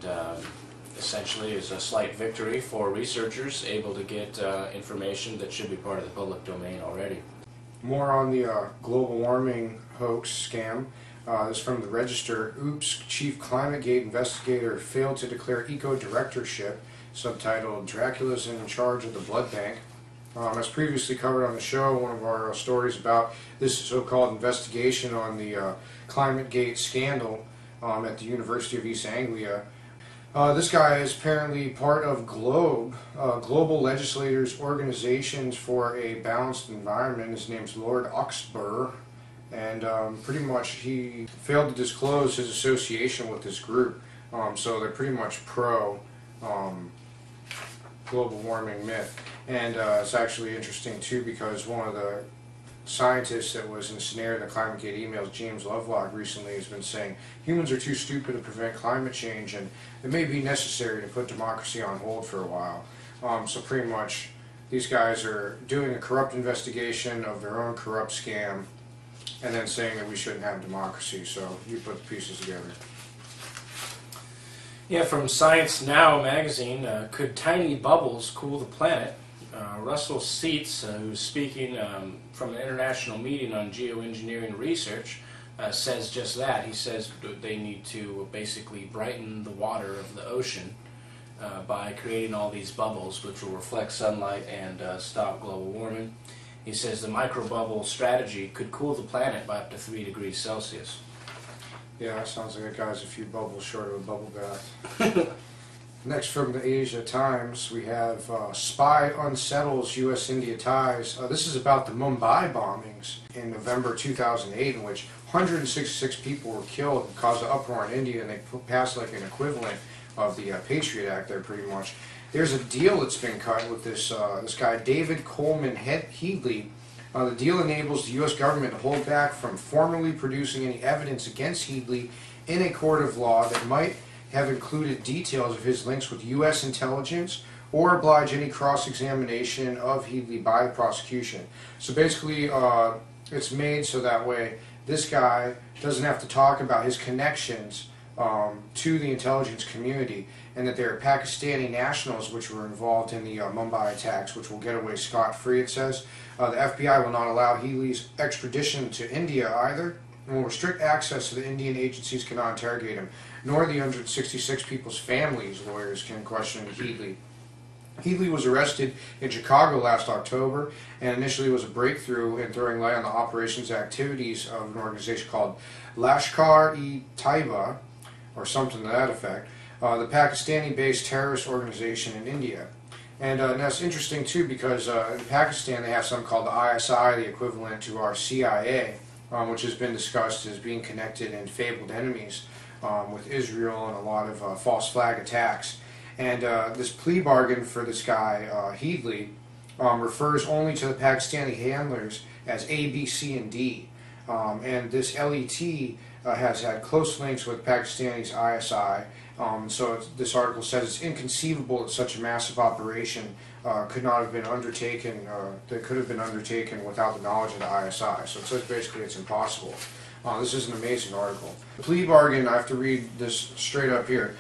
and essentially is a slight victory for researchers able to get information that should be part of the public domain already. More on the global warming hoax scam. This is from the Register. Oops, Chief ClimateGate investigator failed to declare eco-directorship, subtitled Dracula's in charge of the blood bank. As previously covered on the show, one of our stories about this so-called investigation on the ClimateGate scandal at the University of East Anglia. This guy is apparently part of GLOBE, Global Legislators Organizations for a Balanced Environment. His name's Lord Oxburgh, and pretty much he failed to disclose his association with this group, so they're pretty much pro global warming myth. And it's actually interesting too, because one of the scientist that was ensnared in the ClimateGate emails, James Lovelock, recently has been saying humans are too stupid to prevent climate change, and it may be necessary to put democracy on hold for a while. So pretty much these guys are doing a corrupt investigation of their own corrupt scam and then saying that we shouldn't have democracy. So you put the pieces together. Yeah, from Science Now magazine, could tiny bubbles cool the planet? Russell Seitz, who's speaking from an international meeting on geoengineering research, says just that. He says they need to basically brighten the water of the ocean by creating all these bubbles which will reflect sunlight and stop global warming. He says the microbubble strategy could cool the planet by up to 3 degrees Celsius. Yeah, that sounds like a guy's a few bubbles short of a bubble bath. Next, from the Asia Times, we have Spy Unsettles U.S.-India Ties. This is about the Mumbai bombings in November 2008, in which 166 people were killed and caused an uproar in India, and they passed like an equivalent of the Patriot Act there, pretty much. There's a deal that's been cut with this guy, David Coleman Headley. The deal enables the U.S. government to hold back from formally producing any evidence against Headley in a court of law that might have included details of his links with U.S. intelligence or oblige any cross-examination of Headley by the prosecution. So basically, it's made so that way this guy doesn't have to talk about his connections to the intelligence community, and that there are Pakistani nationals which were involved in the Mumbai attacks, which will get away scot-free, it says. The FBI will not allow Headley's extradition to India either, and will restrict access to the Indian agencies cannot interrogate him, nor the 166 people's families' lawyers can question Headley. Headley was arrested in Chicago last October, and initially was a breakthrough in throwing light on the operations activities of an organization called Lashkar-e-Taiba, or something to that effect, the Pakistani-based terrorist organization in India. And that's interesting too, because in Pakistan they have something called the ISI, the equivalent to our CIA, which has been discussed as being connected and fabled enemies with Israel and a lot of false flag attacks. And this plea bargain for this guy, Headley, refers only to the Pakistani handlers as A, B, C, and D. And this LET has had close links with Pakistani's ISI. So this article says it's inconceivable that such a massive operation could not have been undertaken, that could have been undertaken without the knowledge of the ISI. So it says basically it's impossible. This is an amazing article. The plea bargain, I have to read this straight up here.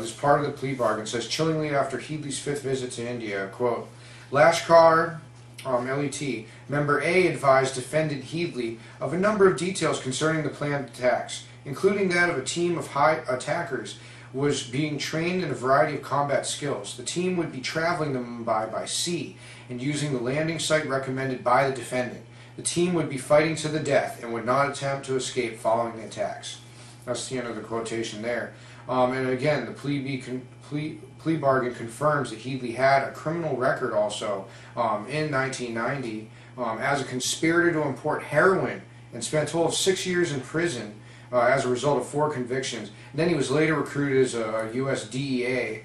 This part of the plea bargain says, chillingly after Headley's 5th visit to India, quote, Lashkar LET, member A advised defendant Headley of a number of details concerning the planned attacks, including that of a team of high attackers was being trained in a variety of combat skills. The team would be traveling to Mumbai by sea and using the landing site recommended by the defendant. The team would be fighting to the death and would not attempt to escape following the attacks. That's the end of the quotation there. And again, the plea bargain confirms that Headley had a criminal record also in 1990 as a conspirator to import heroin, and spent a total of 6 years in prison as a result of 4 convictions. And then he was later recruited as a U.S. DEA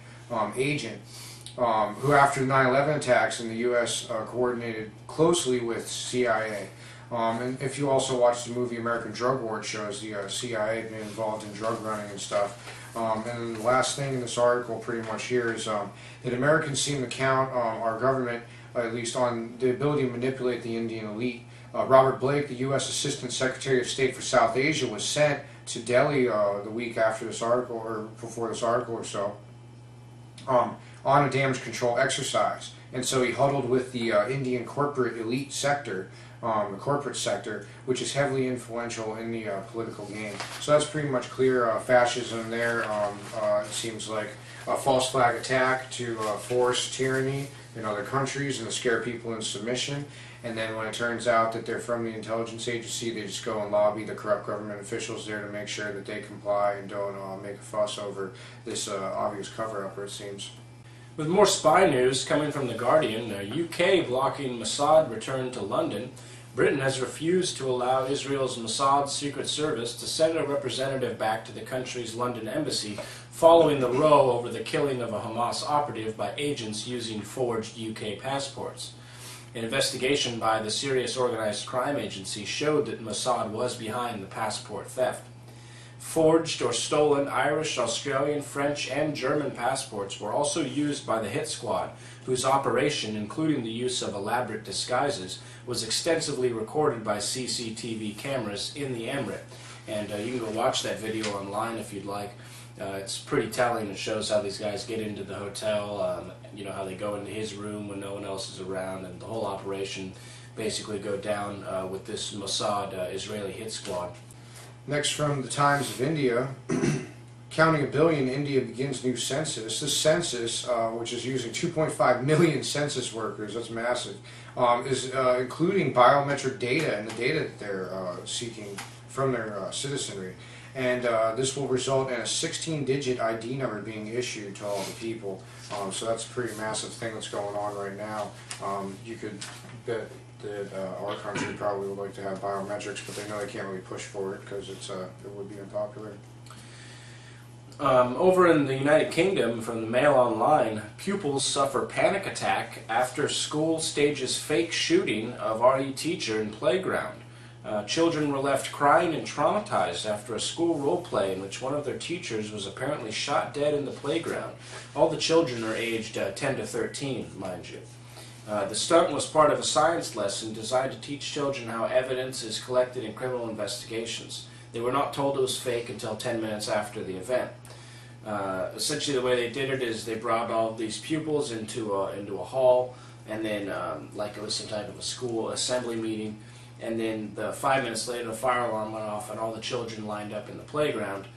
agent who, after the 9/11 attacks in the U.S., coordinated closely with CIA. And if you also watch the movie American Drug War, it shows the CIA being involved in drug running and stuff. And then the last thing in this article pretty much here is that Americans seem to count our government, at least, on the ability to manipulate the Indian elite. Robert Blake, the U.S. Assistant Secretary of State for South Asia, was sent to Delhi the week after this article, or before this article or so, on a damage control exercise. And so he huddled with the Indian corporate elite sector, the corporate sector, which is heavily influential in the political game. So that's pretty much clear fascism there. It seems like a false flag attack to force tyranny in other countries and to scare people into submission. And then when it turns out that they're from the intelligence agency, they just go and lobby the corrupt government officials there to make sure that they comply and don't make a fuss over this obvious cover-up, it seems. With more spy news coming from The Guardian, UK blocking Mossad return to London, Britain has refused to allow Israel's Mossad Secret Service to send a representative back to the country's London embassy following the row over the killing of a Hamas operative by agents using forged UK passports. An investigation by the Serious Organized Crime Agency showed that Mossad was behind the passport theft. Forged or stolen Irish, Australian, French, and German passports were also used by the hit squad, whose operation, including the use of elaborate disguises, was extensively recorded by CCTV cameras in the emirate. And you can go watch that video online if you'd like. It's pretty telling. It shows how these guys get into the hotel, you know, how they go into his room when no one else is around, and the whole operation basically go down with this Mossad Israeli hit squad. Next, from the Times of India, counting 1 billion, India begins new census. This census, which is using 2.5 million census workers, that's massive, is including biometric data and the data that they're seeking from their citizenry. And this will result in a 16-digit ID number being issued to all the people. So that's a pretty massive thing that's going on right now. You could bet that our country probably would like to have biometrics, but they know they can't really push for it because it would be unpopular. Over in the United Kingdom, from the Mail Online, pupils suffer panic attack after school stages fake shooting of RE teacher in playground. Children were left crying and traumatized after a school role play in which one of their teachers was apparently shot dead in the playground. All the children are aged 10 to 13, mind you. The stunt was part of a science lesson designed to teach children how evidence is collected in criminal investigations. They were not told it was fake until 10 minutes after the event. Essentially, the way they did it is they brought all of these pupils into a hall, and then like it was some type of a school assembly meeting, and then 5 minutes later the fire alarm went off and all the children lined up in the playground.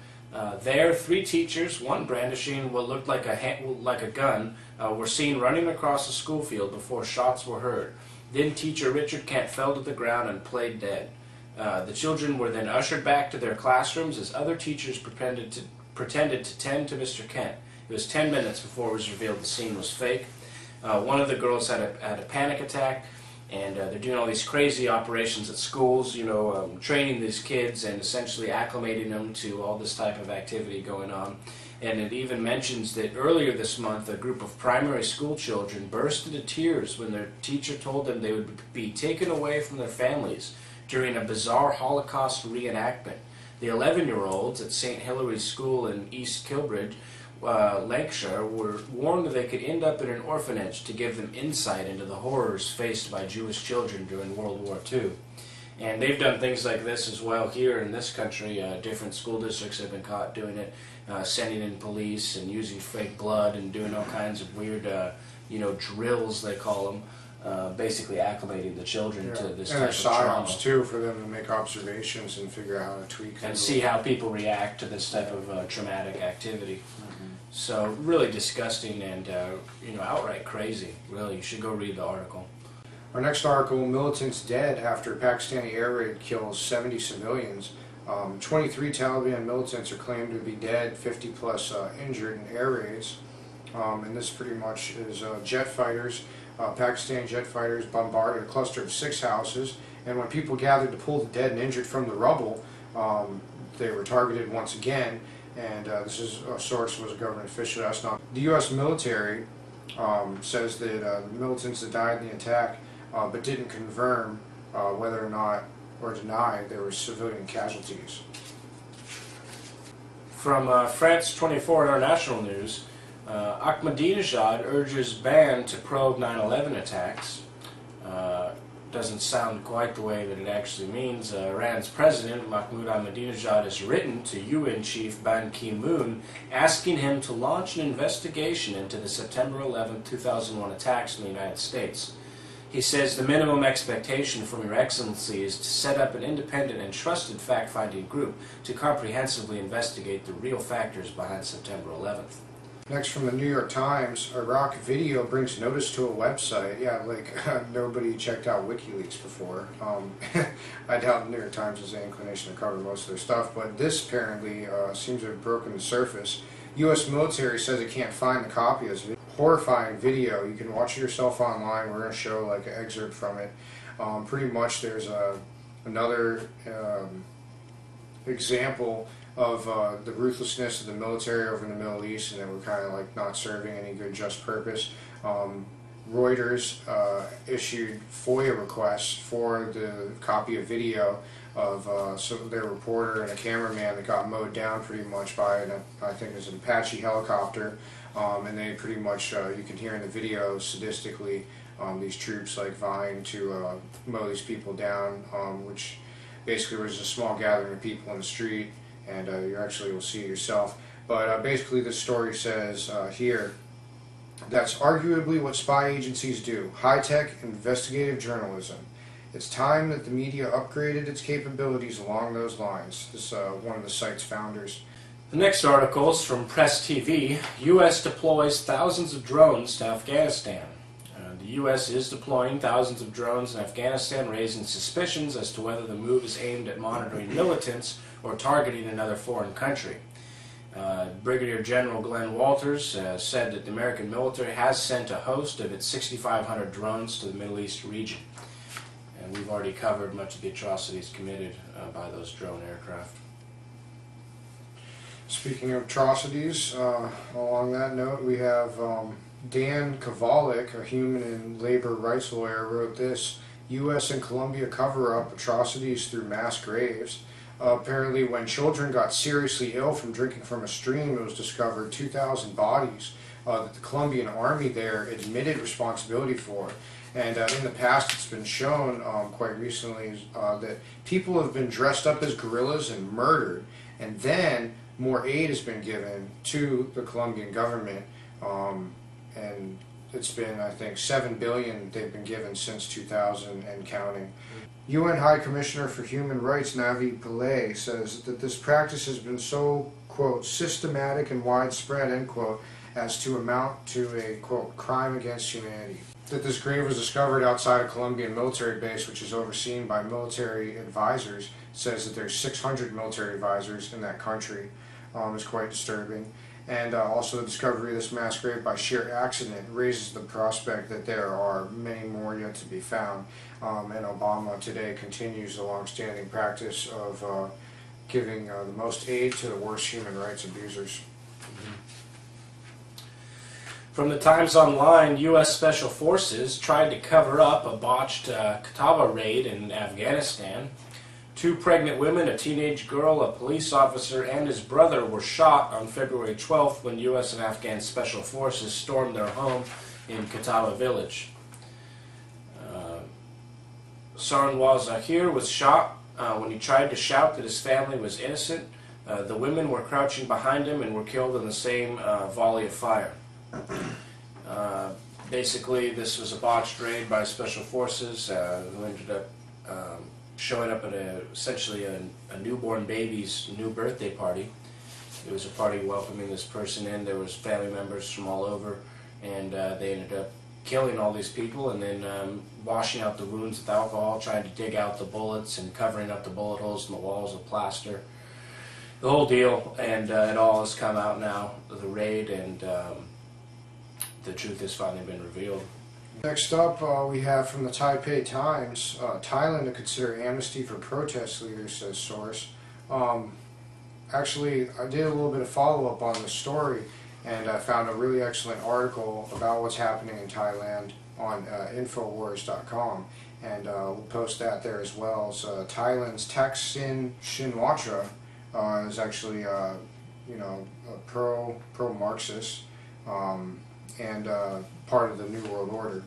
There, 3 teachers, one brandishing what looked like a gun, were seen running across the school field before shots were heard. Then teacher Richard Kent fell to the ground and played dead. The children were then ushered back to their classrooms as other teachers pretended to tend to Mr. Kent. It was 10 minutes before it was revealed the scene was fake. One of the girls had a panic attack, and they're doing all these crazy operations at schools, you know, training these kids and essentially acclimating them to all this type of activity going on. And it even mentions that earlier this month, a group of primary school children burst into tears when their teacher told them they would be taken away from their families during a bizarre Holocaust reenactment. The 11-year-olds at St. Hilary's School in East Kilbridge, Lancashire, were warned that they could end up in an orphanage to give them insight into the horrors faced by Jewish children during World War II. And they've done things like this as well here in this country. Different school districts have been caught doing it, sending in police and using fake blood and doing all kinds of weird, you know, drills, they call them, basically acclimating the children to this type of trauma. And there's too, for them to make observations and figure out how to tweak and see how people react to this type of traumatic activity. So really disgusting and you know, outright crazy. Really, you should go read the article. Our next article, militants dead after Pakistani air raid kills 70 civilians. 23 Taliban militants are claimed to be dead, 50 plus injured in air raids. And this pretty much is jet fighters. Pakistani jet fighters bombarded a cluster of 6 houses, and when people gathered to pull the dead and injured from the rubble, they were targeted once again. And this is a source was a government official. That's not the U.S. military says that the militants that died in the attack, but didn't confirm whether or not or deny there were civilian casualties. From France 24 International News, Ahmadinejad urges ban to probe 9/11 attacks. doesn't sound quite the way that it actually means. Iran's president, Mahmoud Ahmadinejad, has written to UN chief Ban Ki-moon asking him to launch an investigation into the September 11, 2001 attacks in the United States. He says the minimum expectation from Your Excellency is to set up an independent and trusted fact-finding group to comprehensively investigate the real factors behind September 11th. Next, from the New York Times, Iraq video brings notice to a website. Yeah, like nobody checked out WikiLeaks before. I doubt the New York Times has an inclination to cover most of their stuff, but this apparently seems to have broken the surface. U.S. military says it can't find the copy of this horrifying video. You can watch it yourself online. We're going to show like an excerpt from it. Pretty much there's another example of the ruthlessness of the military over in the Middle East, and that we're kind of like not serving any good just purpose. Reuters issued FOIA requests for the copy of video of their reporter and a cameraman that got mowed down pretty much by I think it was an Apache helicopter, and they pretty much you can hear in the video sadistically these troops like vying to mow these people down, which basically was a small gathering of people in the street. And you actually will see it yourself. But basically this story says here, that's arguably what spy agencies do, high-tech investigative journalism. It's time that the media upgraded its capabilities along those lines. This one of the site's founders. The next article is from Press TV. U.S. deploys thousands of drones to Afghanistan. The U.S. is deploying thousands of drones in Afghanistan, raising suspicions as to whether the move is aimed at monitoring militants or targeting another foreign country. Brigadier General Glenn Walters said that the American military has sent a host of its 6,500 drones to the Middle East region. And we've already covered much of the atrocities committed by those drone aircraft. Speaking of atrocities, along that note, we have Dan Kovalik, a human and labor rights lawyer, wrote this: U.S. and Colombia cover up atrocities through mass graves. Apparently, when children got seriously ill from drinking from a stream, it was discovered 2,000 bodies that the Colombian army there admitted responsibility for. And in the past, it's been shown quite recently that people have been dressed up as guerrillas and murdered, and then more aid has been given to the Colombian government, and it's been, I think, $7 billion they've been given since 2000 and counting. UN High Commissioner for Human Rights Navi Pillay says that this practice has been so, quote, systematic and widespread, end quote, as to amount to a, quote, crime against humanity. That this grave was discovered outside a Colombian military base, which is overseen by military advisors, says that there's 600 military advisors in that country, is quite disturbing. And also the discovery of this mass grave by sheer accident raises the prospect that there are many more yet to be found. And Obama today continues the long-standing practice of giving the most aid to the worst human rights abusers. From the Times Online, U.S. Special Forces tried to cover up a botched Kataba raid in Afghanistan. 2 pregnant women, a teenage girl, a police officer, and his brother were shot on February 12th when U.S. and Afghan Special Forces stormed their home in Kataba village. Sarnwaz Zahir was shot when he tried to shout that his family was innocent. The women were crouching behind him and were killed in the same volley of fire. Basically, this was a botched raid by Special Forces who ended up showing up at essentially a newborn baby's new birthday party. It was a party welcoming this person in. There was family members from all over, and they ended up killing all these people and then washing out the wounds with alcohol, trying to dig out the bullets and covering up the bullet holes in the walls with plaster. The whole deal, and it all has come out now, the raid, and the truth has finally been revealed. Next up, we have from the Taipei Times, Thailand to consider amnesty for protest leaders, says source. Actually, I did a little bit of follow-up on the story, and I found a really excellent article about what's happening in Thailand on Infowars.com, and we'll post that there as well. So Thailand's Thaksin Shinawatra is actually, a pro-Marxist and part of the New World Order.